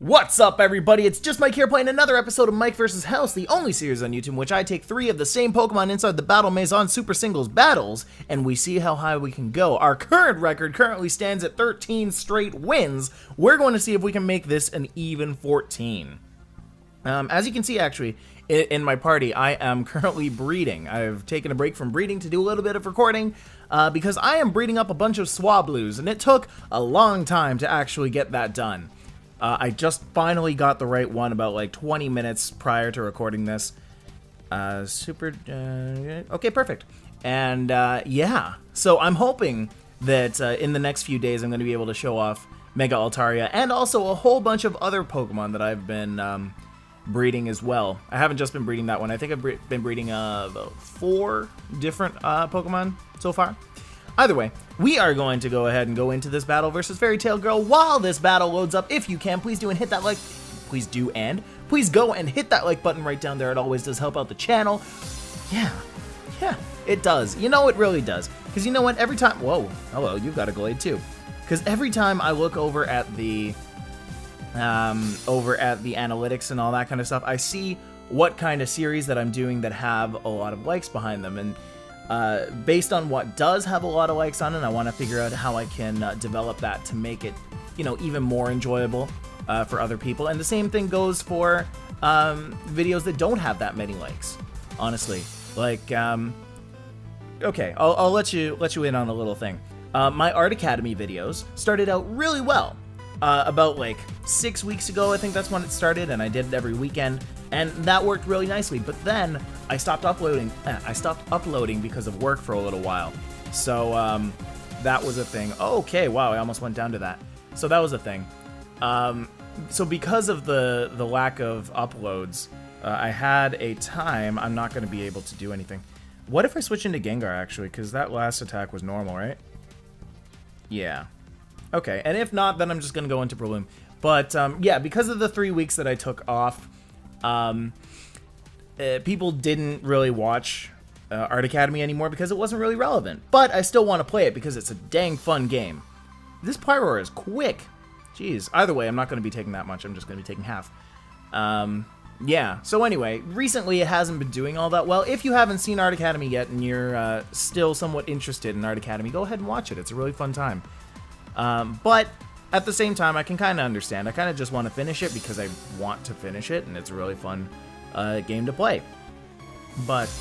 What's up, everybody? It's just Mike here playing another episode of Mike vs. House, the only series on YouTube in which I take 3 of the same Pokemon inside the Battle Maison Super Singles battles, and we see how high we can go. Our current record currently stands at 13 straight wins. We're going to see if we can make this an even 14. As you can see, actually, in my party, I am currently breeding. I've taken a break from breeding to do a little bit of recording, because I am breeding up a bunch of Swablues, and it took a long time to actually get that done. I just finally got the right one about like 20 minutes prior to recording this. Okay, perfect. And yeah, so I'm hoping that in the next few days I'm going to be able to show off Mega Altaria and also a whole bunch of other Pokemon that I've been breeding as well. I haven't just been breeding that one. I think I've been breeding about 4 different Pokemon so far. Either way, we are going to go ahead and go into this battle versus Fairy Tail Girl. While this battle loads up, if you can, please do and hit that like. Please go and hit that like button right down there. It always does help out the channel. Yeah, it does. You know, it really does. Because you know what? Every time. Whoa, hello, you've got a Glade too. Because every time I look over at the analytics and all that kind of stuff, I see what kind of series that I'm doing that have a lot of likes behind them, and based on what does have a lot of likes on it, I want to figure out how I can develop that to make it, you know, even more enjoyable for other people. And the same thing goes for videos that don't have that many likes. Honestly, like, okay, I'll let you in on a little thing. My Art Academy videos started out really well. About like 6 weeks ago, I think that's when it started, and I did it every weekend, and that worked really nicely. But then I stopped uploading. Because of work for a little while. So that was a thing. Okay, wow, I almost went down to that. So that was a thing. So because of the lack of uploads, I had a time I'm not going to be able to do anything. What if I switch into Gengar, actually? Because that last attack was normal, right? Yeah. Okay, and if not, then I'm just going to go into Breloom. But, yeah, because of the 3 weeks that I took off, people didn't really watch Art Academy anymore because it wasn't really relevant. But I still want to play it because it's a dang fun game. This Pyroar is quick. Jeez. Either way, I'm not going to be taking that much. I'm just going to be taking half. Yeah, so anyway, recently it hasn't been doing all that well. If you haven't seen Art Academy yet and you're still somewhat interested in Art Academy, go ahead and watch it. It's a really fun time. But at the same time, I can kind of understand. I kind of just want to finish it because I want to finish it, and it's a really fun game to play. But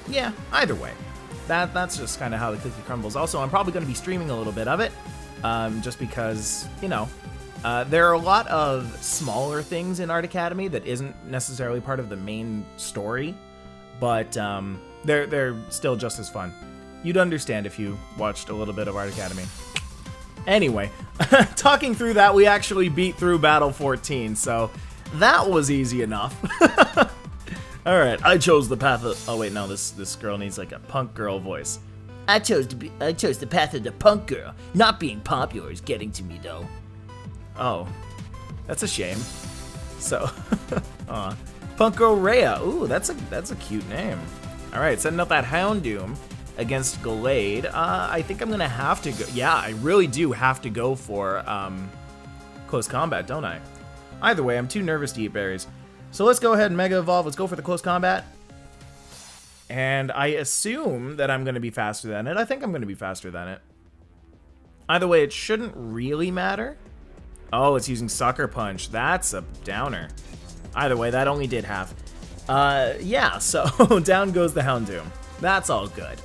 yeah, either way, that's just kind of how the cookie crumbles. Also, I'm probably going to be streaming a little bit of it, just because, you know, there are a lot of smaller things in Art Academy that isn't necessarily part of the main story, but they're still just as fun. You'd understand if you watched a little bit of Art Academy. Anyway, talking through that, we actually beat through Battle 14, so that was easy enough. Alright, I chose the path of... Oh wait, no, this girl needs like a punk girl voice. I chose the path of the punk girl. Not being popular is getting to me, though. Oh, that's a shame. So, Punk Girl Rhea. Ooh, that's a cute name. Alright, setting up that Houndoom against Glade. I think I'm gonna have to go. Yeah, I really do have to go for close combat, don't I? Either way, I'm too nervous to eat berries. So let's go ahead and Mega Evolve. Let's go for the close combat. And I assume that I'm gonna be faster than it. I think I'm gonna be faster than it. Either way, it shouldn't really matter. Oh, it's using Sucker Punch. That's a downer. Either way, that only did half. Yeah, so down goes the Houndoom. That's all good.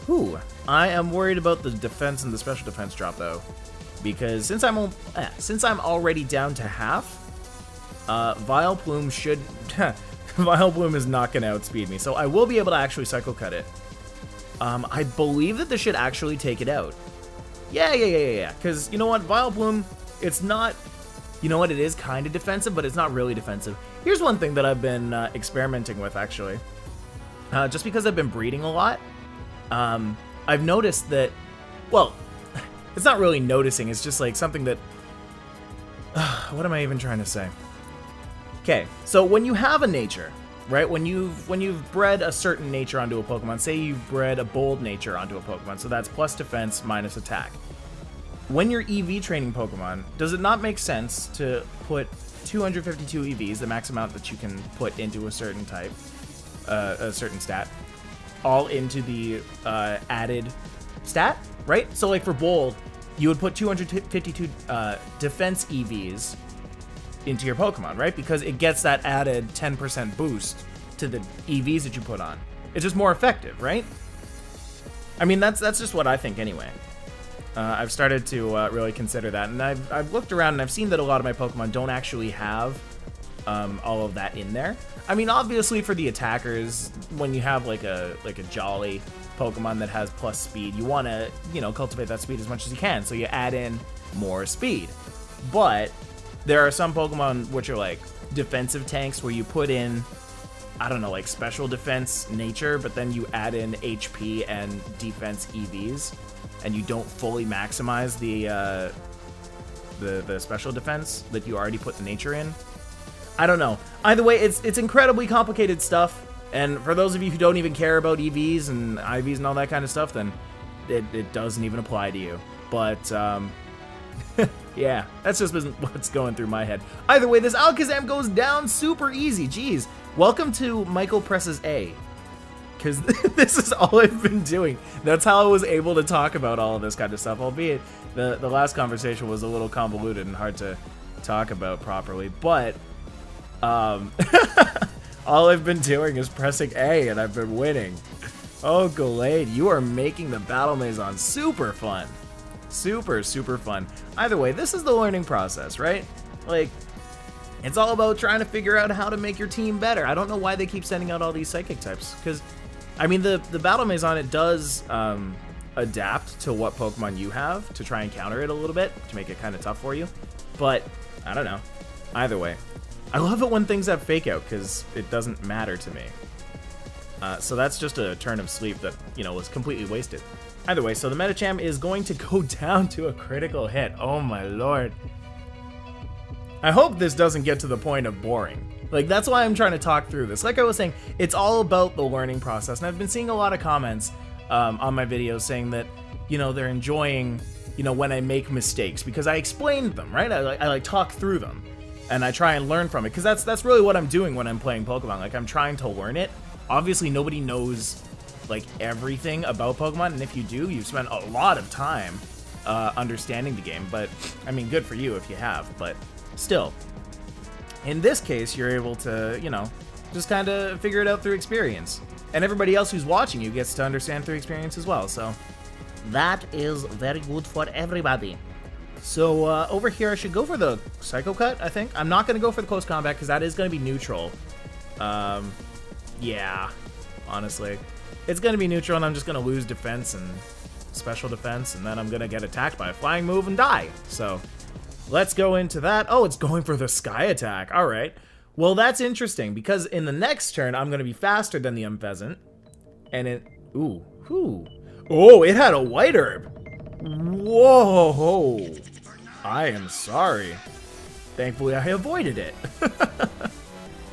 Ooh, I am worried about the defense and the special defense drop, though, because since I'm already down to half, Vileplume should Vileplume is not going to outspeed me, so I will be able to actually Cycle Cut it. I believe that this should actually take it out. Yeah. Because you know what, Vileplume, it's not. You know what, it is kind of defensive, but it's not really defensive. Here's one thing that I've been experimenting with, actually. Just because I've been breeding a lot, I've noticed that, well, it's not really noticing, it's just like something that, what am I even trying to say? Okay, so when you have a nature, right, when you've bred a certain nature onto a Pokemon, say you've bred a bold nature onto a Pokemon, so that's plus defense minus attack. when you're EV training Pokemon, does it not make sense to put 252 EVs, the max amount that you can put into a certain type, a certain stat, all into the added stat, right? So like for Bold, you would put 252 defense EVs into your Pokemon, right? Because it gets that added 10% boost to the EVs that you put on. It's just more effective, right? I mean, that's just what I think anyway. I've started to really consider that, and I've looked around and I've seen that a lot of my Pokemon don't actually have all of that in there. I mean, obviously for the attackers, when you have like a Jolly Pokemon that has plus speed, you want to, you know, cultivate that speed as much as you can, so you add in more speed. But there are some Pokemon which are like defensive tanks where you put in, I don't know, like special defense nature, but then you add in HP and defense EVs, and you don't fully maximize the special defense that you already put the nature in. I don't know. Either way, it's incredibly complicated stuff, and for those of you who don't even care about EVs and IVs and all that kind of stuff, then it doesn't even apply to you. But yeah, that's just what's going through my head. Either way, this Alakazam goes down super easy. Jeez. Welcome to Michael Presses A, because this is all I've been doing. That's how I was able to talk about all of this kind of stuff, albeit the last conversation was a little convoluted and hard to talk about properly, but all I've been doing is pressing A, and I've been winning. Oh, Gallade, you are making the Battle Maison super fun. Super, super fun. Either way, this is the learning process, right? Like, it's all about trying to figure out how to make your team better. I don't know why they keep sending out all these psychic types, because, I mean, the Battle Maison, it does adapt to what Pokemon you have to try and counter it a little bit, to make it kind of tough for you. But, I don't know. Either way. I love it when things have Fake Out, because it doesn't matter to me. So that's just a turn of sleep that, you know, was completely wasted. Either way, so the Medicham is going to go down to a critical hit. Oh my lord. I hope this doesn't get to the point of boring. Like, that's why I'm trying to talk through this. Like I was saying, it's all about the learning process. And I've been seeing a lot of comments on my videos saying that, you know, they're enjoying, you know, when I make mistakes, because I explained them, right? I like talk through them, and I try and learn from it, because that's really what I'm doing when I'm playing Pokemon. Like, I'm trying to learn it. Obviously, nobody knows, like, everything about Pokemon, and if you do, you've spent a lot of time understanding the game. But, I mean, good for you if you have, but still. In this case, you're able to, you know, just kind of figure it out through experience. And everybody else who's watching you gets to understand through experience as well, so that is very good for everybody. So, over here, I should go for the Psycho Cut, I think. I'm not going to go for the Close Combat, because that is going to be neutral. Yeah, honestly. It's going to be neutral, and I'm just going to lose defense and special defense, and then I'm going to get attacked by a flying move and die. So, let's go into that. Oh, it's going for the Sky Attack. All right. Well, that's interesting, because in the next turn, I'm going to be faster than the Unpheasant. And it... Ooh. Ooh. Oh, it had a White Herb. Whoa. I am sorry. Thankfully, I avoided it.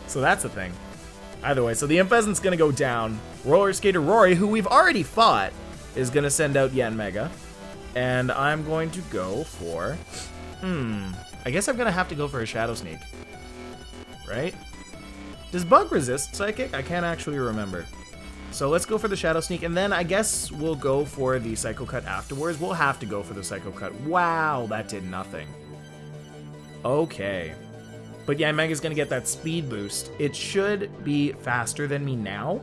So that's the thing. Either way, so the Unpheasant's going to go down. Roller Skater Rory, who we've already fought, is going to send out Yanmega. And I'm going to go for... I guess I'm going to have to go for a Shadow Sneak. Right? Does Bug resist Psychic? I can't actually remember. So let's go for the Shadow Sneak, and then I guess we'll go for the Psycho Cut afterwards. We'll have to go for the Psycho Cut. Wow, that did nothing. Okay. But yeah, Mega's gonna get that speed boost. It should be faster than me now.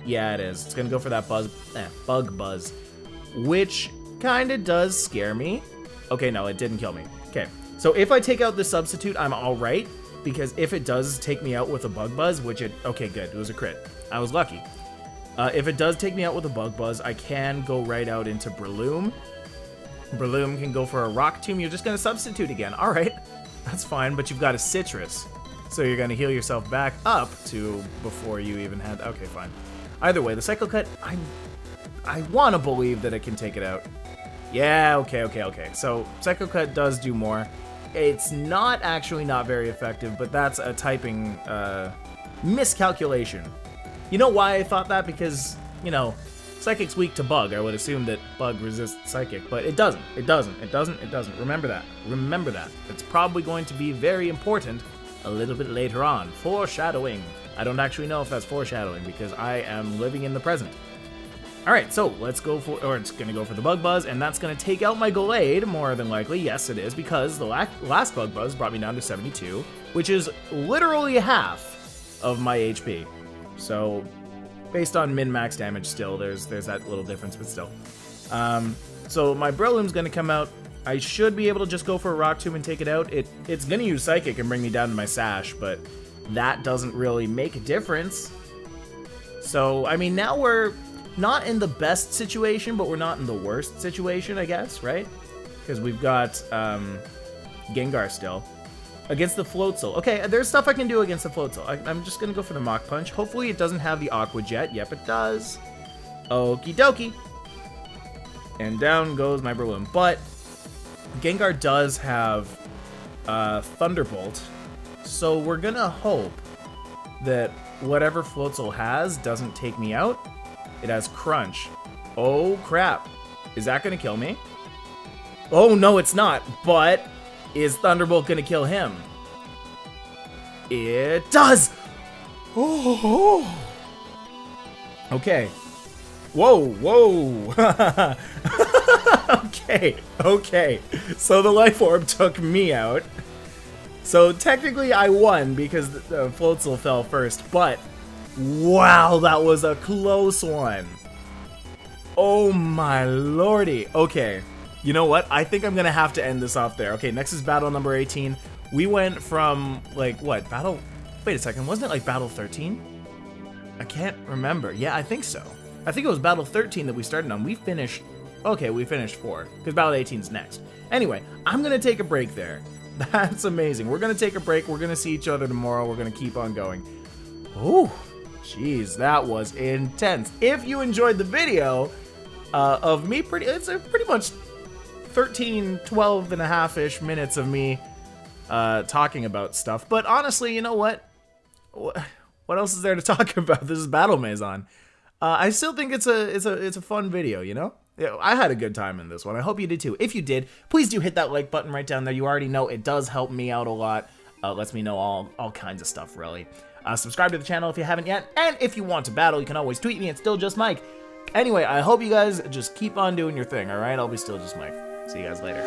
Yeah, it is. It's gonna go for that Bug Buzz, which kind of does scare me. Okay, no, it didn't kill me. Okay, so if I take out the Substitute, I'm all right, because if it does take me out with a Bug Buzz, which it... Okay, good. It was a crit. I was lucky. If it does take me out with a Bug Buzz, I can go right out into Breloom. Breloom can go for a Rock Tomb. You're just going to Substitute again. All right. That's fine, but you've got a Citrus. So you're going to heal yourself back up to before you even had... Okay, fine. Either way, the Psycho Cut, I want to believe that it can take it out. Yeah, okay. So Psycho Cut does do more. It's not actually not very effective, but that's a typing miscalculation. You know why I thought that? Because, you know, Psychic's weak to Bug. I would assume that Bug resists Psychic, but it doesn't. It doesn't. It doesn't. It doesn't. Remember that. Remember that. It's probably going to be very important a little bit later on. Foreshadowing. I don't actually know if that's foreshadowing because I am living in the present. Alright, so let's go for, or it's going to go for the Bug Buzz, and that's going to take out my Gallade, more than likely. Yes, it is, because the last Bug Buzz brought me down to 72, which is literally half of my HP. So, based on min-max damage still, there's that little difference, but still. So my Breloom's going to come out. I should be able to just go for a Rock Tomb and take it out. It's going to use Psychic and bring me down to my Sash, but that doesn't really make a difference. So, I mean, now we're not in the best situation, but we're not in the worst situation, I guess, right? Because we've got Gengar still. Against the Floatzel. Okay, there's stuff I can do against the Floatzel. I'm just going to go for the Mach Punch. Hopefully it doesn't have the Aqua Jet. Yep, it does. Okie dokie. And down goes my Breloom. But Gengar does have Thunderbolt. So we're going to hope that whatever Floatzel has doesn't take me out. It has Crunch. Oh, crap. Is that going to kill me? Oh, no, it's not. But is Thunderbolt going to kill him? It does! Oh! Okay. Whoa, whoa. Okay. So the Life Orb took me out. So technically I won because the Floatzel fell first, but wow, that was a close one. Oh my lordy. Okay, you know what? I think I'm gonna have to end this off there. Okay, next is battle number 18. We went from, like, what? Battle... Wait a second, wasn't it like battle 13? I can't remember. Yeah, I think so. I think it was battle 13 that we started on. We finished... Okay, we finished 4, because battle 18's next. Anyway, I'm gonna take a break there. That's amazing. We're gonna take a break. We're gonna see each other tomorrow. We're gonna keep on going. Ooh. Jeez, that was intense. If you enjoyed the video of me, it's a pretty much 13, 12 and a half-ish minutes of me talking about stuff. But honestly, you know what? What else is there to talk about? This is Battle Maison. I still think it's a fun video, you know? Yeah, I had a good time in this one. I hope you did too. If you did, please do hit that like button right down there. You already know it does help me out a lot. Lets me know all kinds of stuff, really. Subscribe to the channel if you haven't yet, and if you want to battle, you can always tweet me at StillJustMike. Anyway, I hope you guys just keep on doing your thing, alright? I'll be StillJustMike. See you guys later.